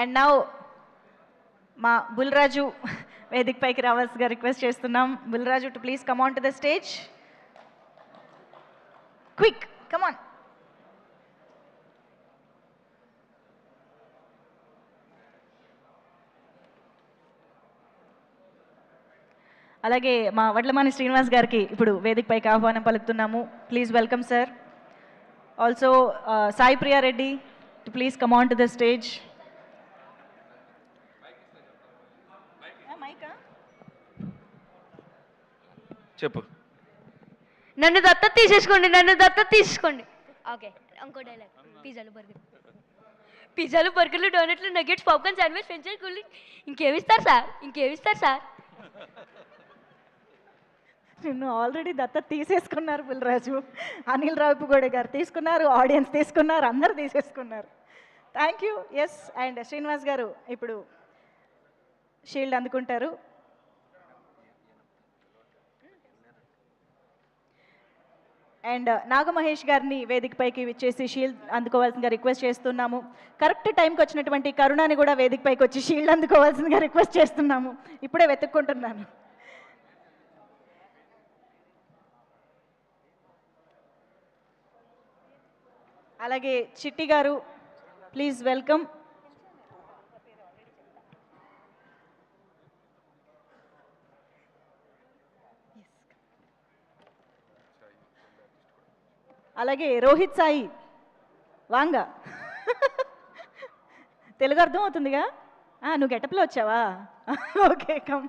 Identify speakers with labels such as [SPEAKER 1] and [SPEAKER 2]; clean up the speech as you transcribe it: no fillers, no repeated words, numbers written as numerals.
[SPEAKER 1] And now మా బుల్రాజు వేదిక పైకి రావాల్సిగా రిక్వెస్ట్ చేస్తున్నాం. Bulraju to please come on to the stage. Quick come on. అలాగే మా వడ్లమాని శ్రీనివాస్ గారికి ఇప్పుడు వేదిక పైకి ఆహ్వానం పలుకుతున్నాము. Please welcome sir. Also Sai Priya Reddy to please come on to the stage.
[SPEAKER 2] చెప్పు.
[SPEAKER 3] నన్ను దత్తత తీసేసుకోండి, నన్ను దత్తత తీసుకోండి. ఓకే, ఇంకో డైలాగ్. పిజ్జాలు బర్గర్లు డోనట్లు nuggets popcorn sandwich French cooling ఇంకేమిస్తారు సార్, ఇంకేమిస్తారు సార్?
[SPEAKER 1] నిన్ను ఆల్రెడీ దత్తత తీసేసుకున్నారు బుల్రాజు. అనిల్ రావిపూడి గారు తీసుకున్నారు, ఆడియన్స్ తీసుకున్నారు, అందరూ తీసేసుకున్నారు. Thank you. Yes, and Srinivas garu ఇప్పుడు షీల్డ్ అందుకుంటారు. అండ్ నాగమహేష్ గారిని వేదికపైకి విచ్చేసి షీల్డ్ అందుకోవాల్సిందిగా రిక్వెస్ట్ చేస్తున్నాము. కరెక్ట్ టైంకి వచ్చినటువంటి కరుణాని కూడా వేదికపైకి వచ్చి షీల్డ్ అందుకోవాల్సిందిగా రిక్వెస్ట్ చేస్తున్నాము. ఇప్పుడే వెతుక్కుంటున్నాను. అలాగే చిట్టి గారు ప్లీజ్ వెల్కమ్. అలాగే రోహిత్ సాయి వాంగ. తెలుగు అర్థం అవుతుందిగా? నువ్వు గెటప్లో వచ్చావా? Okay come.